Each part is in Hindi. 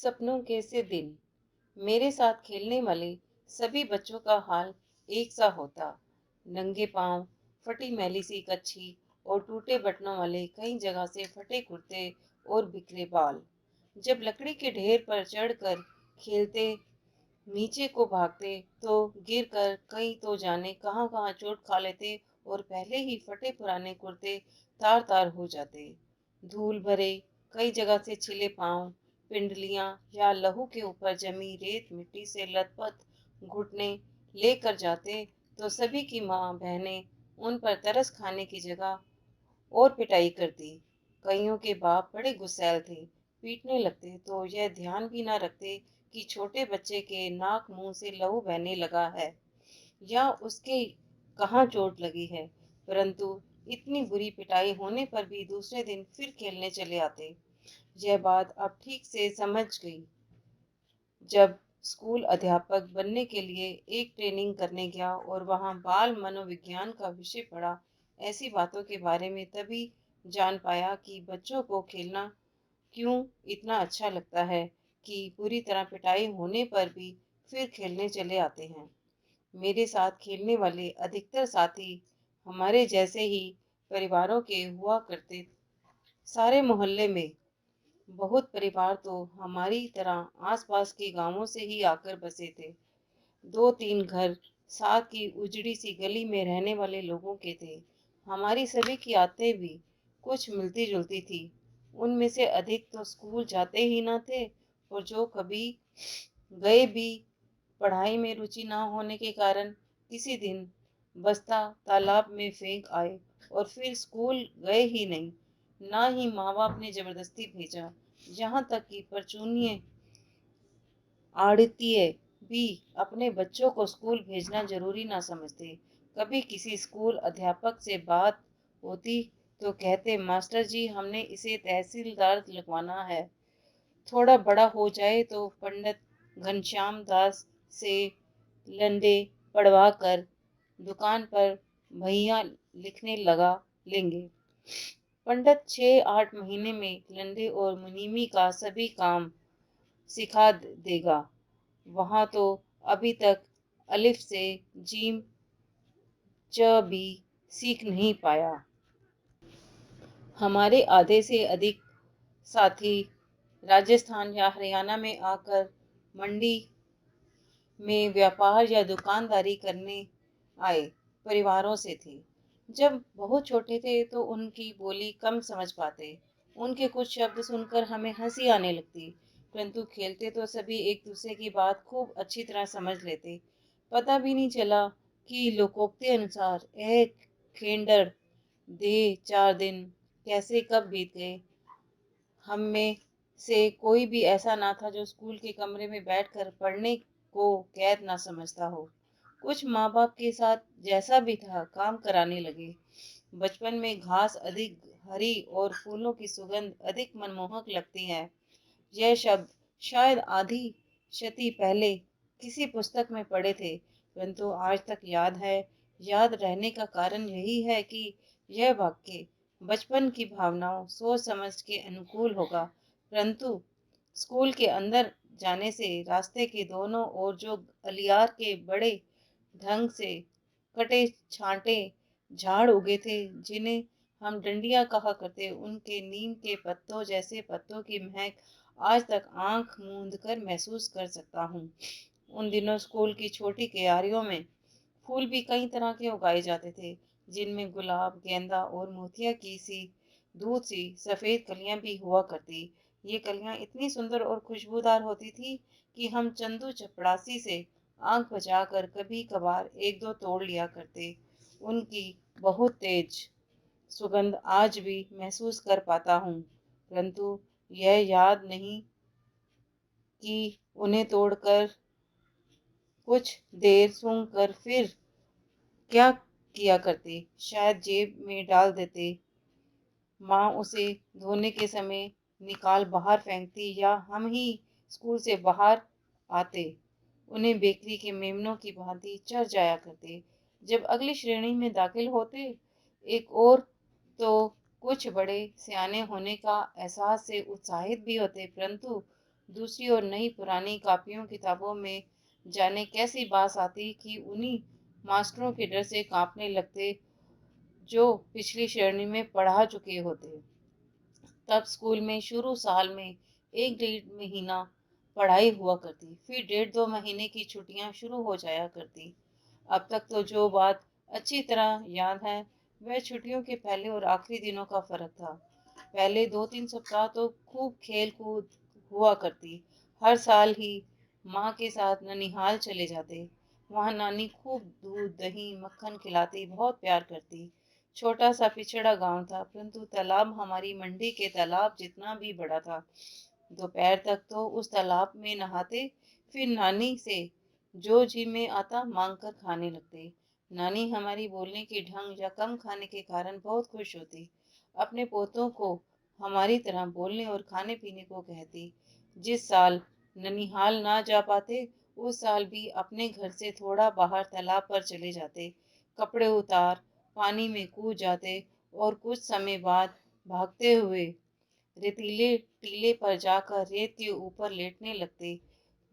सपनों के से दिन मेरे साथ खेलने वाले सभी बच्चों का हाल एक सा होता। नंगे पांव, फटी मैली सी कच्छी और टूटे बटनों वाले कई जगह से फटे कुर्ते और बिखरे बाल। जब लकड़ी के ढेर पर चढ़कर खेलते, नीचे को भागते तो गिर कर कहीं तो जाने कहाँ कहाँ चोट खा लेते और पहले ही फटे पुराने कुर्ते तार तार हो जाते। धूल भरे कई जगह से छिले पांव, पिंडलियां या लहू के ऊपर जमी रेत मिट्टी से लथपथ घुटने लेकर जाते तो सभी की माँ बहनें उन पर तरस खाने की जगह और पिटाई करती। कईयों के बाप बड़े गुस्सैल थे, पीटने लगते तो यह ध्यान भी न रखते कि छोटे बच्चे के नाक मुंह से लहू बहने लगा है या उसके कहाँ चोट लगी है। परंतु इतनी बुरी पिटाई होने पर भी दूसरे दिन फिर खेलने चले आते। यह बात अब ठीक से समझ गई जब स्कूल अध्यापक बनने के लिए एक ट्रेनिंग करने गया और वहां बाल मनोविज्ञान का विषय पढ़ा। ऐसी बातों के बारे में तभी जान पाया कि बच्चों को खेलना क्यों इतना अच्छा लगता है कि पूरी तरह पिटाई होने पर भी फिर खेलने चले आते हैं। मेरे साथ खेलने वाले अधिकतर साथी हमारे जैसे ही परिवारों के हुआ करते। सारे मोहल्ले में बहुत परिवार तो हमारी तरह आसपास के गांवों से ही आकर बसे थे। दो तीन घर साथ की उजड़ी सी गली में रहने वाले लोगों के थे। हमारी सभी की आदतें भी कुछ मिलती जुलती थी। उनमें से अधिक तो स्कूल जाते ही ना थे और जो कभी गए भी पढ़ाई में रुचि ना होने के कारण किसी दिन बस्ता तालाब में फेंक आए और फिर स्कूल गए ही नहीं। ना ही माँ बाप ने जबरदस्ती भेजा। यहाँ तक कि परचूनिये आड़तिए भी अपने बच्चों को स्कूल भेजना जरूरी ना समझते। कभी किसी स्कूल अध्यापक से बात होती तो कहते, मास्टर जी हमने इसे तहसीलदार लगवाना है। थोड़ा बड़ा हो जाए तो पंडित घनश्याम दास से लंडे पढ़वा कर दुकान पर भैया लिखने लगा लेंगे। पंडित 6-8 महीने में लंडे और मुनीमी का सभी काम सिखा देगा। वहां तो अभी तक अलिफ से जीम च भी सीख नहीं पाया। हमारे आधे से अधिक साथी राजस्थान या हरियाणा में आकर मंडी में व्यापार या दुकानदारी करने आए परिवारों से थे। जब बहुत छोटे थे तो उनकी बोली कम समझ पाते। उनके कुछ शब्द सुनकर हमें हंसी आने लगती। परंतु खेलते तो सभी एक दूसरे की बात खूब अच्छी तरह समझ लेते। पता भी नहीं चला कि लोकोक्ति अनुसार एक खेंडर दे 4 दिन कैसे कब बीत गए। हम में से कोई भी ऐसा ना था जो स्कूल के कमरे में बैठकर पढ़ने को कैद ना समझता हो। कुछ माँ बाप के साथ जैसा भी था काम कराने लगे। बचपन में घास अधिक हरी और फूलों की सुगंध अधिक मनमोहक लगती है। यह शब्द शायद आधी शती पहले किसी पुस्तक में पढ़े थे, परंतु आज तक याद है। याद रहने का कारण यही है कि यह वाक्य बचपन की भावनाओं सोच समझ के अनुकूल होगा। परंतु स्कूल के अंदर जाने से रास्ते के दोनों ओर जो अलियार के बड़े ढंग से कटे छांटे झाड़ उगे थे, जिन्हें हम डंडियां कहा करते, उनके नीम के पत्तों जैसे पत्तों की महक आज तक आंख मूंद कर महसूस कर सकता हूँ। उन दिनों स्कूल की छोटी क्यारियों में फूल भी कई तरह के उगाए जाते थे, जिनमें गुलाब, गेंदा और मोतिया की सी दूध सी सफेद कलियां भी हुआ करती। ये कलियां इतनी सुंदर और खुशबूदार होती थी कि हम चंदू चपड़ासी से आंख बचाकर कभी कभार एक दो तोड़ लिया करते। उनकी बहुत तेज सुगंध आज भी महसूस कर पाता हूँ, परंतु यह याद नहीं कि उन्हें तोड़कर कुछ देर सूंघ कर फिर क्या किया करते। शायद जेब में डाल देते, माँ उसे धोने के समय निकाल बाहर फेंकती या हम ही स्कूल से बाहर आते उन्हें बेकरी के मेमनों की भांति चढ़ जाया करते। जब अगली श्रेणी में दाखिल होते, एक और तो कुछ बड़े सियाने होने का एहसास से उत्साहित भी होते, परंतु दूसरी ओर नई पुरानी कापियों किताबों में जाने कैसी बात आती कि उन्हीं मास्टरों के डर से कांपने लगते जो पिछली श्रेणी में पढ़ा चुके होते। तब स्कूल में शुरू साल में 1 डेढ़ महीना पढ़ाई हुआ करती, फिर 1.5 2 महीने की छुट्टियां शुरू हो जाया करती। अब तक तो जो बात अच्छी तरह याद है वह छुट्टियों के पहले और आखिरी दिनों का फर्क था। पहले 2 3 सप्ताह तो खूब खेल कूद हुआ करती। हर साल ही माँ के साथ ननिहाल चले जाते। वहाँ नानी खूब दूध दही मक्खन खिलाती, बहुत प्यार करती। छोटा सा पिछड़ा गांव था, परंतु तालाब हमारी मंडी के तालाब जितना भी बड़ा था। दोपहर तक तो उस तालाब में नहाते, फिर नानी से जो जी में आता मांग कर खाने लगते। नानी हमारी बोलने के ढंग या कम खाने के कारण बहुत खुश होती। अपने पोतों को हमारी तरह बोलने और खाने पीने को कहती। जिस साल ननिहाल ना जा पाते, उस साल भी अपने घर से थोड़ा बाहर तालाब पर चले जाते, कपड़े उतार पानी में कूद जाते और कुछ समय बाद भागते हुए रेतीले टीले पर जाकर रेत के ऊपर लेटने लगते।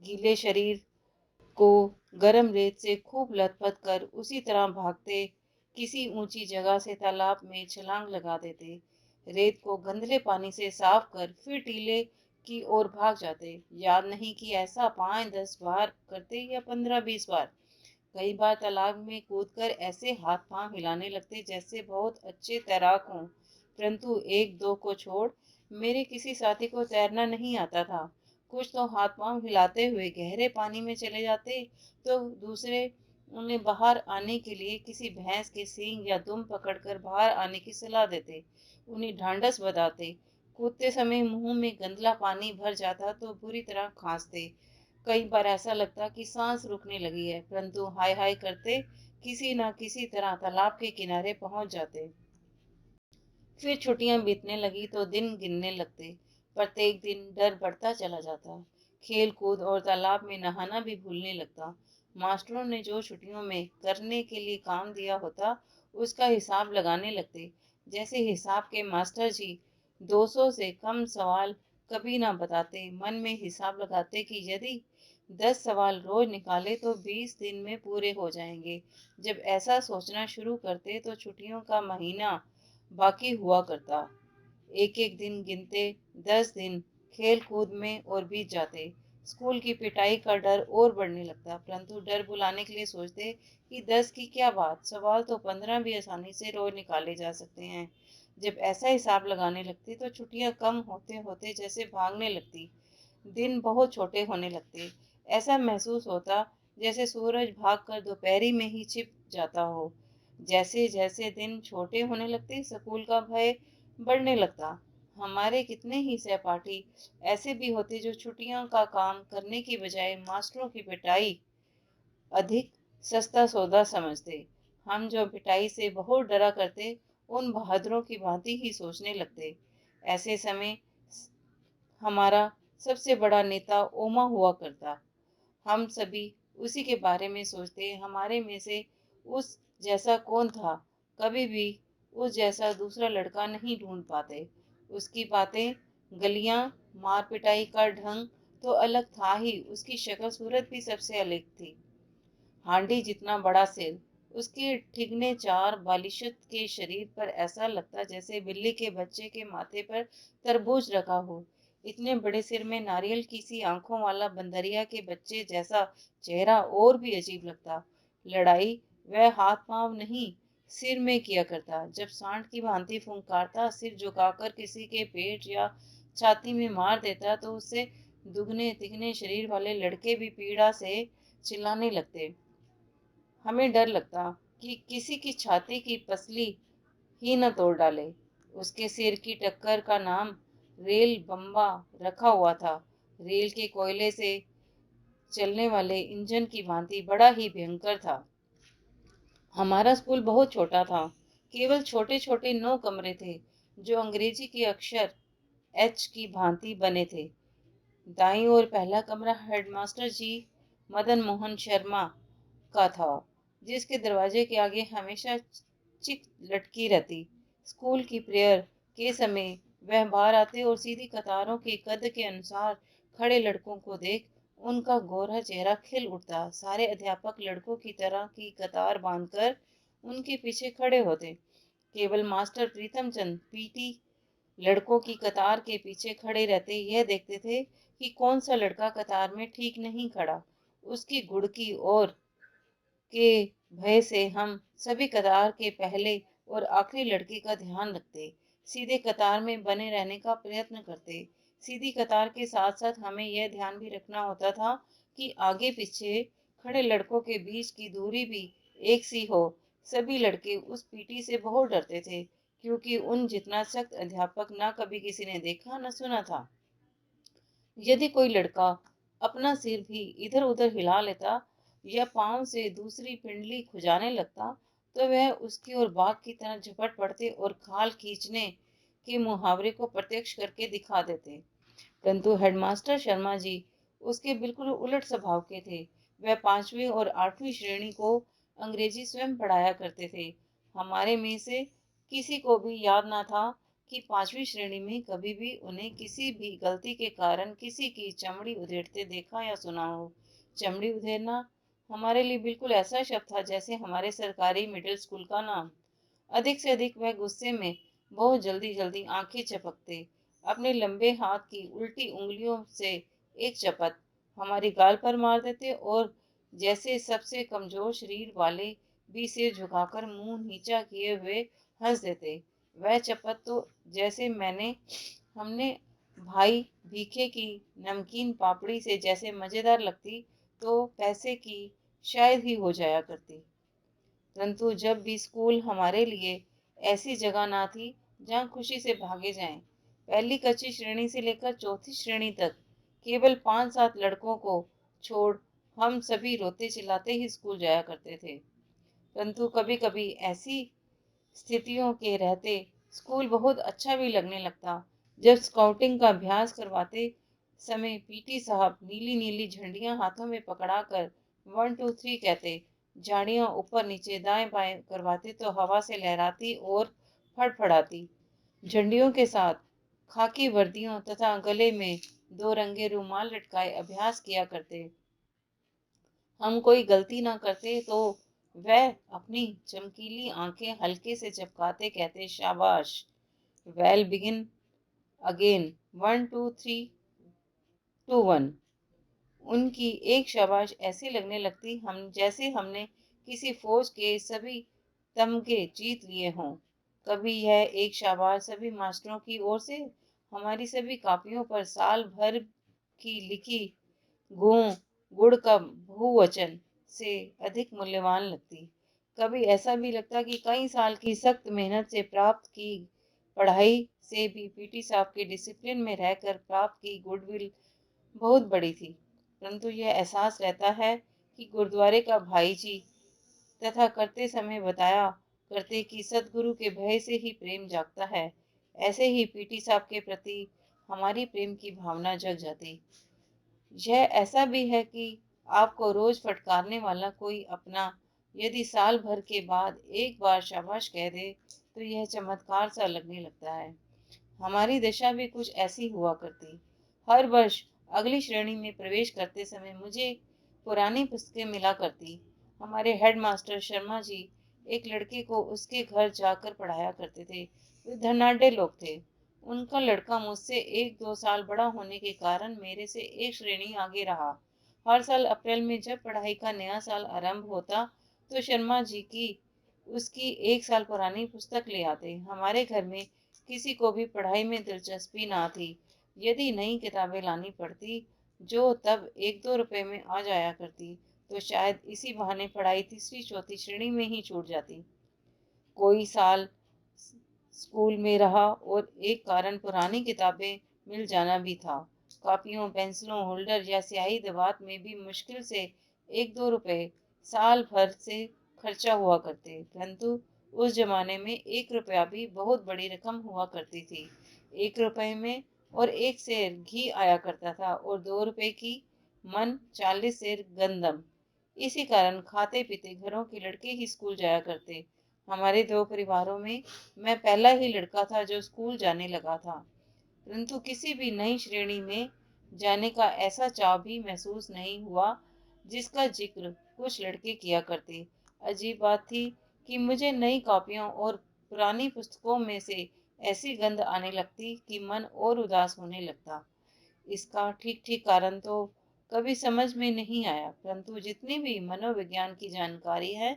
गीले शरीर को गर्म रेत से खूब लथपथ कर उसी तरह भागते, किसी ऊंची जगह से तालाब में छलांग लगा देते, रेत को गंदले पानी से साफ कर फिर टीले की ओर भाग जाते। याद नहीं कि ऐसा 5 10 बार करते या 15 20 बार। कई बार तालाब में कूदकर ऐसे हाथ पांव हिलाने लगते जैसे बहुत अच्छे तैराक हों, परंतु एक दो को छोड़ मेरे किसी साथी को तैरना नहीं आता था। कुछ तो हाथ पांव हिलाते हुए गहरे पानी में चले जाते, तो दूसरे उन्हें बाहर आने के लिए किसी भैंस के सींग या दुम पकड़कर बाहर आने की सलाह देते, उन्हें ढांढस बंधाते। कूदते समय मुंह में गंदला पानी भर जाता तो बुरी तरह खांसते। कई बार ऐसा लगता कि सांस रुकने लगी है, परंतु हाय हाय करते किसी न किसी तरह तालाब के किनारे पहुंच जाते। फिर छुट्टियां बीतने लगी तो दिन गिनने लगते। प्रत्येक दिन डर बढ़ता चला जाता। खेल कूद और तालाब में नहाना भी भूलने लगता। मास्टरों ने जो छुट्टियों में करने के लिए काम दिया होता, उसका हिसाब लगाने लगते। जैसे हिसाब के मास्टर जी 200 से कम सवाल कभी ना बताते। मन में हिसाब लगाते कि यदि 10 सवाल रोज निकाले तो 20 दिन में पूरे हो जाएंगे। जब ऐसा सोचना शुरू करते तो छुट्टियों का महीना बाकी हुआ करता। एक एक दिन गिनते 10 दिन खेल कूद में और बीत जाते। स्कूल की पिटाई का डर और बढ़ने लगता, परंतु डर भुलाने के लिए सोचते कि 10 की क्या बात, सवाल तो 15 भी आसानी से रोज निकाले जा सकते हैं। जब ऐसा हिसाब लगाने लगती तो छुट्टियां कम होते होते जैसे भागने लगती, दिन बहुत छोटे होने लगते। ऐसा महसूस होता जैसे सूरज भागकर दोपहरी में ही छिप जाता हो। जैसे जैसे दिन छोटे होने लगते, स्कूल का भय बढ़ने लगता। हमारे कितने ही सहपाठी ऐसे भी होते जो छुट्टियों का काम करने की बजाय मास्टरों की पिटाई अधिक सस्ता सौदा समझते। हम जो पिटाई से बहुत डरा करते, उन बहादुरों की भांति ही सोचने लगते। ऐसे समय हमारा सबसे बड़ा नेता ओमा हुआ करता। हम सभी उसी के बारे में सोचते। हमारे में से उस जैसा कौन था, कभी भी उस जैसा दूसरा लड़का नहीं ढूंढ पाते। उसकी बातें, गलियां, मार पिटाई का ढंग तो अलग था ही, उसकी शक्ल सूरत भी सबसे अलग थी। हांडी जितना बड़ा सिर, उसके ठिगने चार बालिशत के शरीर पर ऐसा लगता जैसे बिल्ली के बच्चे के माथे पर तरबूज रखा हो। इतने बड़े सिर में नारियल की सी आंखों वाला बंदरिया के बच्चे जैसा चेहरा और भी अजीब लगता। लड़ाई वह हाथ पांव नहीं, सिर में किया करता। जब सांड की भांति फुंकारता, सिर झुकाकर किसी के पेट या छाती में मार देता तो उससे दुगने तिगने शरीर वाले लड़के भी पीड़ा से चिल्लाने लगते। हमें डर लगता कि किसी की छाती की पसली ही न तोड़ डाले। उसके सिर की टक्कर का नाम रेल बम्बा रखा हुआ था। रेल के कोयले से चलने वाले इंजन की भांति बड़ा ही भयंकर था। हमारा स्कूल बहुत छोटा था। केवल छोटे छोटे 9 कमरे थे, जो अंग्रेजी के अक्षर एच की भांति बने थे। दाईं ओर पहला कमरा हेडमास्टर जी मदन मोहन शर्मा का था, जिसके दरवाजे के आगे हमेशा चिक लटकी रहती। स्कूल की प्रेयर के समय वह बाहर आते और सीधी कतारों के कद के अनुसार खड़े लड़कों को देख उनका गोरा चेहरा खिल उठता। सारे अध्यापक लड़कों की तरह की कतार बांधकर उनके पीछे खड़े होते। केवल मास्टर प्रीतम चंद पीटी लड़कों की कतार के पीछे खड़े रहते, यह देखते थे कि कौन सा लड़का कतार में ठीक नहीं खड़ा। उसकी गुड़की और के भय से हम सभी कतार के पहले और आखिरी लड़के का ध्यान रखते, सीधे कतार में बने रहने का प्रयत्न करते। सीधी कतार के साथ साथ हमें यह ध्यान भी रखना होता था कि आगे पीछे खड़े लड़कों के बीच की दूरी भी एक सी हो। सभी लड़के उस पीटी से बहुत डरते थे, क्योंकि उन जितना सख्त अध्यापक ना कभी किसी ने देखा न सुना था। यदि कोई लड़का अपना सिर भी इधर उधर हिला लेता या पांव से दूसरी पिंडली खुजाने लगता, तो वह उसकी ओर बाघ की तरह झपट पड़ते और खाल खींचने के मुहावरे को प्रत्यक्ष करके दिखा देते। परंतु हेडमास्टर शर्मा जी उसके बिल्कुल उलट स्वभाव के थे। वह 5वीं और 8वीं श्रेणी को अंग्रेजी स्वयं पढ़ाया करते थे। हमारे में से किसी को भी याद ना था कि 5वीं श्रेणी में कभी भी उन्हें किसी भी गलती के कारण किसी की चमड़ी उधेड़ते देखा या सुना हो। चमड़ी उधेड़ना हमारे लिए बिल्कुल ऐसा शब्द था जैसे हमारे सरकारी मिडिल स्कूल का नाम। अधिक से अधिक वह गुस्से में बहुत जल्दी जल्दी आंखें झपकते, अपने लंबे हाथ की उल्टी उंगलियों से एक चपत हमारी गाल पर मार देते और जैसे सबसे कमजोर शरीर वाले भी सिर झुकाकर मुंह नीचा किए हुए हंस देते। वह चपत तो जैसे हमने भाई भीखे की नमकीन पापड़ी से जैसे मजेदार लगती, तो पैसे की शायद ही हो जाया करती। परंतु जब भी स्कूल हमारे लिए ऐसी जगह ना थी जहाँ खुशी से भागे जाएं। पहली कच्ची श्रेणी से लेकर चौथी श्रेणी तक केवल 5-7 लड़कों को छोड़ हम सभी रोते चिल्लाते ही स्कूल जाया करते थे। परंतु कभी कभी ऐसी स्थितियों के रहते स्कूल बहुत अच्छा भी लगने लगता। जब स्काउटिंग का अभ्यास करवाते समय पीटी साहब नीली नीली झंडियां हाथों में पकड़ाकर 1 2 3 कहते, झाड़ियां ऊपर नीचे दाएं बाएं करवाते तो हवा से लहराती और फड़फड़ाती झंडियों के साथ खाकी वर्दियों तथा गले में 2 रंगे रुमाल लटकाए अभ्यास किया करते। हम कोई गलती ना करते तो वह अपनी चमकीली आंखें हल्के से झपकाते कहते, शाबाश, वेल बिगिन अगेन, 1 2 3 2 1। उनकी एक शाबाश ऐसी लगने लगती हम जैसे हमने किसी फौज के सभी तमगे जीत लिए हों। कभी यह एक शाबाश सभी मास्टरों की ओर से हमारी सभी कापियों पर साल भर की लिखी गुण गुड़ का बहुवचन से अधिक मूल्यवान लगती। कभी ऐसा भी लगता कि कई साल की सख्त मेहनत से प्राप्त की पढ़ाई से भी पीटी साहब के डिसिप्लिन में रहकर प्राप्त की गुडविल बहुत बड़ी थी। परंतु यह एहसास रहता है कि गुरुद्वारे का भाई जी तथा करते समय बताया करते कि सदगुरु के भय से ही प्रेम जागता है। ऐसे ही पीटी साहब के प्रति हमारी प्रेम की भावना जग जाती। यह ऐसा भी है कि आपको रोज फटकारने वाला कोई अपना यदि साल भर के बाद एक बार शाबाश कह दे, तो यह चमत्कार सा लगने लगता है। हमारी दशा भी कुछ ऐसी हुआ करती। हर वर्ष अगली श्रेणी में प्रवेश करते समय मुझे पुरानी पुस्तकें मिला करती। हमारे हेडमास्टर शर्मा जी एक लड़के को उसके घर जाकर पढ़ाया करते थे। वे धनाढ्य लोग थे। उनका लड़का मुझसे 1-2 साल बड़ा होने के कारण मेरे से एक श्रेणी आगे रहा। हर साल अप्रैल में जब पढ़ाई का नया साल आरंभ होता, तो शर्मा जी की उसकी 1 साल पुरानी पुस्तक ले आते। हमारे घर में किसी को भी पढ़ाई में दिलचस्पी ना थी। यदि नई किताबें लानी पड़ती, जो तब 1-2 रुपए में आ जाया करती, तो शायद इसी बहाने पढ़ाई तीसरी चौथी श्रेणी में ही छूट जाती। कोई साल स्कूल में रहा और एक कारण पुरानी किताबें मिल जाना भी था। कॉपियों पेंसिलों होल्डर या स्याही दवात में भी मुश्किल से 1-2 रुपए साल भर से खर्चा हुआ करते। परंतु उस जमाने में 1 रुपया भी बहुत बड़ी रकम हुआ करती थी। 1 रुपए में और 1 सेर घी आया करता था और 2 रुपए की मन 40 सेर गंदम। इसी कारण खाते पीते घरों के लड़के ही स्कूल जाया करते। हमारे 2 परिवारों में मैं पहला ही लड़का था जो स्कूल जाने लगा था। परंतु किसी भी नई श्रेणी में जाने का ऐसा चाव भी महसूस नहीं हुआ जिसका जिक्र कुछ लड़के किया करते। अजीब बात थी कि मुझे नई कॉपियों और पुरानी पुस्तकों में से ऐसी गंध आने लगती कि मन और उदास होने लगता। इसका ठीक ठीक कारण तो कभी समझ में नहीं आया, परंतु जितनी भी मनोविज्ञान की जानकारी है,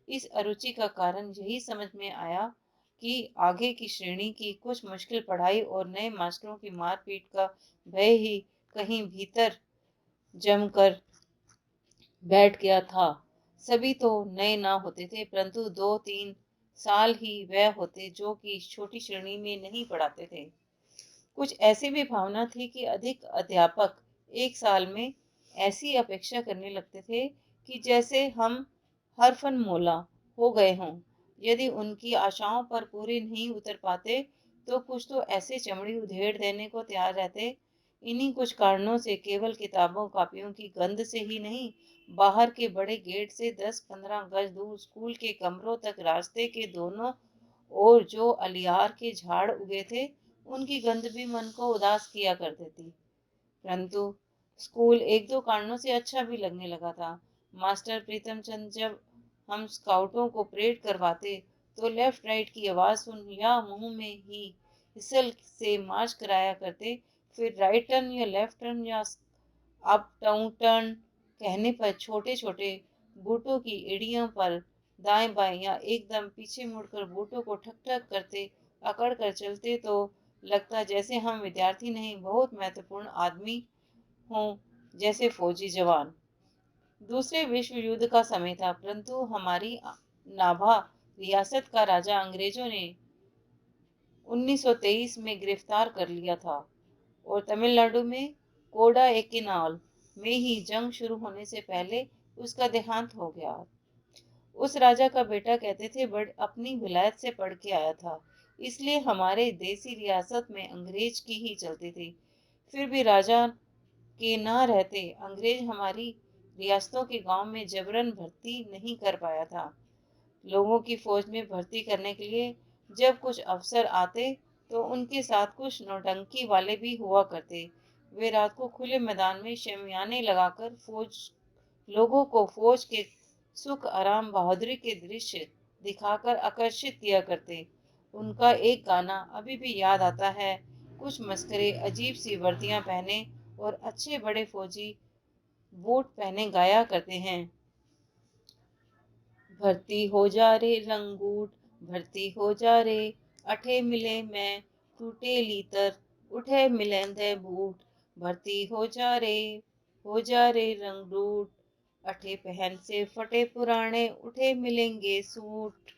इस अरुचि का कारण यही समझ में आया कि आगे की श्रेणी की कुछ मुश्किल पढ़ाई और नए मास्टरों की मारपीट का भय ही कहीं भीतर जमकर बैठ गया था। सभी तो नए ना होते थे, परंतु 2-3 साल ही वह होते जो कि छोटी श्रेणी में नहीं पढ़ाते थे। कुछ ऐसी भी भावना थी कि अधिक अध्यापक एक साल में ऐसी अपेक्षा करने लगते थे कि जैसे हम हरफन मौला हो गए हों। यदि उनकी आशाओं पर पूरे नहीं उतर पाते तो कुछ तो ऐसे चमड़ी उधेड़ देने को तैयार रहते। इन्हीं कुछ कारणों से केवल किताबों कापियों की गंध से ही नहीं, बाहर के बड़े गेट से 10-15 गज दूर स्कूल के कमरों तक रास्ते के दोनों ओर जो अलियार के झाड़ उगे थे, उनकी गंध भी मन को उदास किया करती थी। परंतु स्कूल एक दो कारणों से अच्छा भी लगने लगा था। मास्टर प्रीतम चंद जब हम स्काउटों को परेड करवाते तो लेफ्ट राइट की आवाज सुन या मुंह में ही हिसल से मार्च कराया करते। फिर राइट टर्न या लेफ्ट टर्न या अप डाउन टर्न कहने पर छोटे छोटे बूटों की एड़ियों पर दाएं बाएं या एकदम पीछे मुड़कर बूटों को ठक ठक करते अकड़ कर चलते तो लगता जैसे हम विद्यार्थी नहीं बहुत महत्वपूर्ण आदमी हों, जैसे फौजी जवान। दूसरे विश्व युद्ध का समय था, परंतु हमारी नाभा रियासत का राजा अंग्रेजों ने 1923 में गिरफ्तार कर लिया था और तमिलनाडु में कोडाईकनाल में ही जंग शुरू होने से पहले उसका देहांत हो गया। उस राजा का बेटा कहते थे बड़ अपनी विलायत से पढ़ के आया था, इसलिए हमारे देसी रियासत में अंग्रेज की ही चलती थी। फिर भी राजा के ना रहते अंग्रेज हमारी रियासतों के गांव में जबरन भर्ती नहीं कर पाया था। लोगों की फौज में भर्ती करने के लिए जब कुछ अफसर आते तो उनके साथ कुछ नौटंकी वाले भी हुआ करते। वे रात को खुले मैदान में शमियाने लगाकर फौज लोगों को फौज के सुख आराम बहादुरी के दृश्य दिखाकर आकर्षित किया करते। उनका एक गाना अभी भी याद आता है। कुछ मस्करे अजीब सी वर्दियां पहने और अच्छे बड़े फौजी बूट पहने गाया करते हैं। भर्ती हो जा रे रंगूट, भर्ती हो जा रे, अठे मिले मैं टूटे लीतर, उठे मिलेंदे बूट। भर्ती हो जा रे रंगूट, अठे पहन से फटे पुराने, उठे मिलेंगे सूट।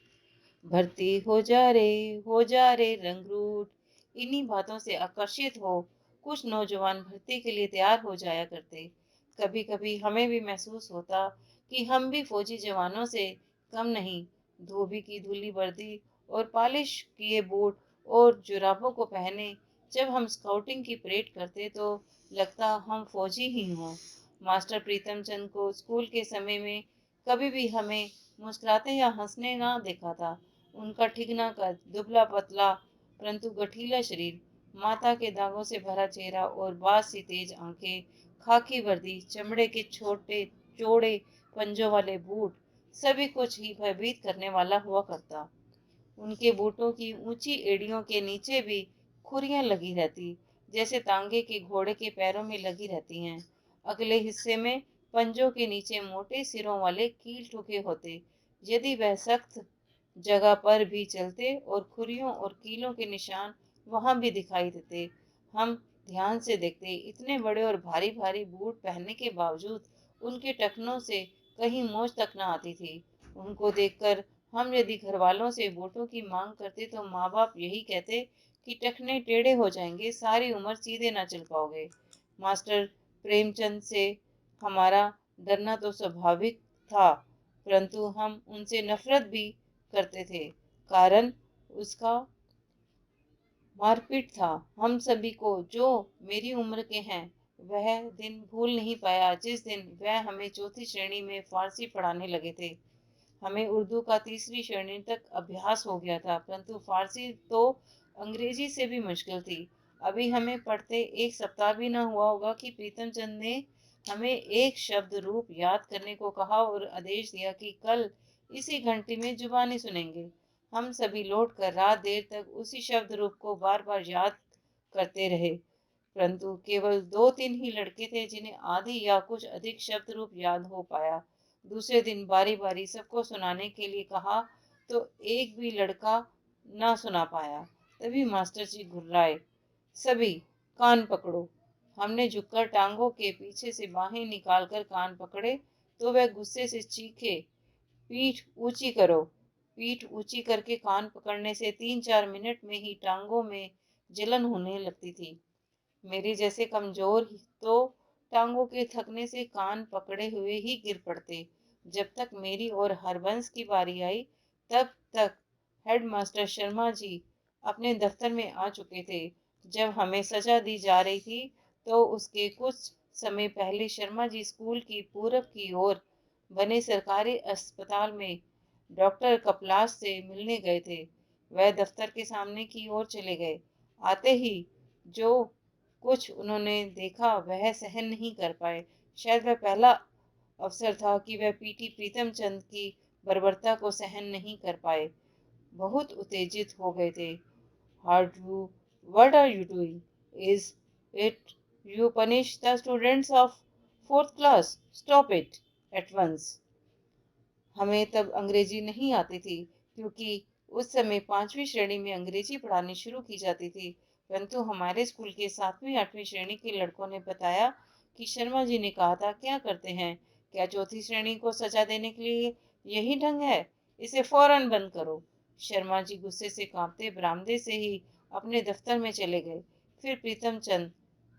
भर्ती हो जा रे रंगरूट। इन्हीं बातों से आकर्षित हो कुछ नौजवान भर्ती के लिए तैयार हो जाया करते। कभी कभी हमें भी महसूस होता कि हम भी फौजी जवानों से कम नहीं। धोबी की धुली वर्दी और पॉलिश किए बूट और जुराबों को पहने जब हम स्काउटिंग की परेड करते तो लगता हम फौजी ही हों। मास्टर प्रीतम चंद को स्कूल के समय में कभी भी हमें मुस्कुराते या हंसने ना देखा था। उनका ठिगना कद, दुबला पतला परंतु गठीला शरीर, माता के दागों से भरा चेहरा और बाज सी तेज आंखें, खाकी वर्दी, चमड़े के छोटे चौड़े पंजों वाले बूट, सभी कुछ ही भयभीत करने वाला हुआ करता। उनके बूटों की ऊंची एड़ियों के नीचे भी खुरियां लगी रहती, जैसे तांगे के घोड़े के पैरों में लगी रहती हैं। अगले हिस्से में पंजों के नीचे मोटे सिरों वाले कील ठुके होते। यदि वह सख्त जगह पर भी चलते और खुरियों और कीलों के निशान वहां भी दिखाई देते। हम ध्यान से देखते, इतने बड़े और भारी भारी बूट पहनने के बावजूद उनके टखनों से कहीं मोच तक न आती थी। उनको देखकर हम यदि घर वालों से बूटों की मांग करते तो माँ बाप यही कहते कि टखने टेढ़े हो जाएंगे, सारी उम्र सीधे ना चल पाओगे। मास्टर प्रेमचंद से हमारा डरना तो स्वाभाविक था, परंतु हम उनसे नफरत भी करते थे। कारण उसका मारपीट था। हम सभी को जो मेरी उम्र के हैं वह दिन भूल नहीं पाया जिस दिन वह हमें चौथी श्रेणी में फारसी पढ़ाने लगे थे। हमें उर्दू का तीसरी श्रेणी तक अभ्यास हो गया था, परंतु फारसी तो अंग्रेजी से भी मुश्किल थी। अभी हमें पढ़ते 1 सप्ताह भी न हुआ होगा कि प्रीतम चंद ने हमें एक शब्द रूप याद करने को कहा और आदेश दिया कि कल इसी घंटी में जुबानी सुनेंगे। हम सभी लौट कर रात देर तक उसी शब्द रूप को बार बार याद करते रहे, परंतु केवल 2-3 ही लड़के थे जिन्हें आधी या कुछ अधिक शब्द रूप याद हो पाया। दूसरे दिन बारी बारी सबको सुनाने के लिए कहा तो एक भी लड़का ना सुना पाया। तभी मास्टर जी घुर्राए, सभी कान पकड़ो। हमने झुककर टांगों के पीछे से बाहें निकालकर कान पकड़े तो वह गुस्से से चीखे, पीठ ऊंची करो। पीठ ऊंची करके कान पकड़ने से 3-4 मिनट में ही टांगों में जलन होने लगती थी। मेरे जैसे कमजोर तो टांगों के थकने से कान पकड़े हुए ही गिर पड़ते। जब तक मेरी और हरबंस की बारी आई तब तक हेडमास्टर शर्मा जी अपने दफ्तर में आ चुके थे। जब हमें सजा दी जा रही थी तो उसके कुछ समय पहले शर्मा जी स्कूल की पूरब की ओर बने सरकारी अस्पताल में डॉक्टर कपलास से मिलने गए थे। वह दफ्तर के सामने की ओर चले गए। आते ही जो कुछ उन्होंने देखा वह सहन नहीं कर पाए। शायद वह पहला अवसर था कि वह पीटी प्रीतम चंद की बर्बरता को सहन नहीं कर पाए। बहुत उत्तेजित हो गए थे। हार्डू, what are you doing? Is it you punish the students of 4th class? Stop it at once. हमें तब अंग्रेजी नहीं आती थी क्योंकि उस समय 5वीं श्रेणी में अंग्रेजी पढ़ानी शुरू की जाती थी, परंतु हमारे स्कूल के 7वीं 8वीं श्रेणी के लड़कों ने बताया कि शर्मा जी ने कहा था, क्या करते हैं? क्या चौथी श्रेणी को सजा देने के लिए यही ढंग है? इसे फौरन बंद करो। शर्मा जी गुस्से से कांपते बरामदे से ही अपने दफ्तर में चले गए। फिर प्रीतम चंद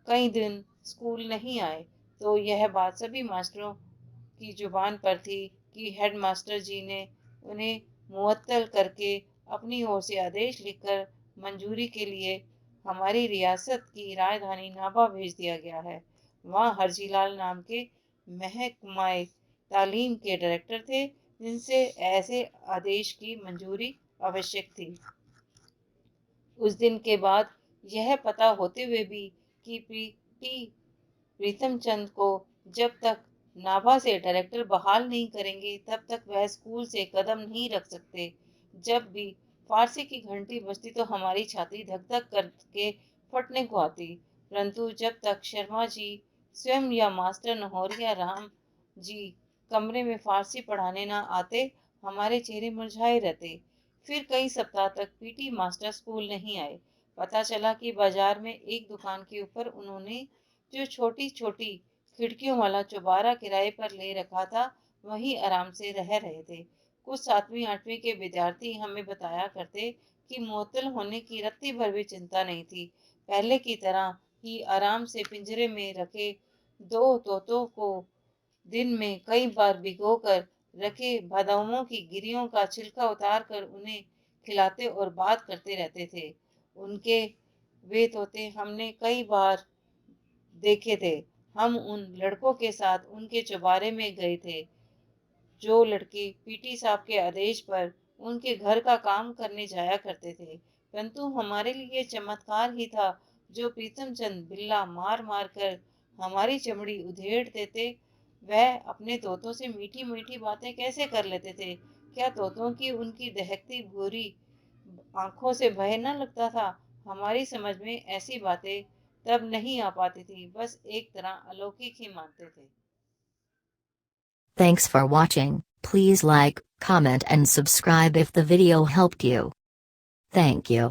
कई दिन स्कूल नहीं आए तो यह बात सभी मास्टरों की जुबान पर थी कि हेडमास्टर जी ने उन्हें मुअत्तल करके अपनी ओर से आदेश लिखकर मंजूरी के लिए हमारी रियासत की राजधानी नाभा भेज दिया गया है। वहाँ हरजीलाल नाम के महकमाए तालीम के डायरेक्टर थे जिनसे ऐसे आदेश की मंजूरी आवश्यक थी। उस दिन के बाद यह पता होते हुए भी कि प्रीतम चंद को जब तक नाभा से डायरेक्टर बहाल नहीं करेंगे तब तक वह स्कूल से कदम नहीं रख सकते। जब भी फारसी की घंटी बजती तो हमारी छाती धक धक करके फटने को आती, परंतु जब तक शर्मा जी स्वयं या मास्टर नहोरिया राम जी कमरे में फारसी पढ़ाने न आते हमारे चेहरे मुरझाए रहते। फिर कई सप्ताह तक पीटी मास्टर स्कूल नहीं आए। पता चला कि बाजार में एक दुकान के ऊपर उन्होंने जो छोटी छोटी खिड़कियों वाला चौबारा किराए पर ले रखा था वहीं आराम से रह रहे थे। कुछ 7वीं 8वीं के विद्यार्थी हमें बताया करते कि मुअत्तल होने की रत्ती भर भी चिंता नहीं थी। पहले की तरह ही आराम से पिंजरे में रखे 2 तोतों को दिन में कई बार भिगोकर रखे बादामों की गिरियों का छिलका उतार कर उन्हें खिलाते और बात करते रहते थे। उनके वे तोते हमने कई बार देखे थे। हम उन लड़कों के साथ उनके चौबारे में गए थे। जो लड़के पीटी साहब के आदेश पर उनके घर का काम करने जाया करते थे, परंतु हमारे लिए चमत्कार ही था जो प्रीतम चंद बिल्ला मार मार कर हमारी चमड़ी उधेड़ देते। वह अपने तोतों से मीठी मीठी बातें कैसे कर लेते थे? क्या तोतों की उनकी दहकती भूरी आंखों से भय न लगता था? हमारी समझ में ऐसी बातें तब नहीं आ पाती थी, बस एक तरह अलौकिक ही मानते थे। Thanks for watching. Please like, comment and subscribe if the video helped you. Thank you.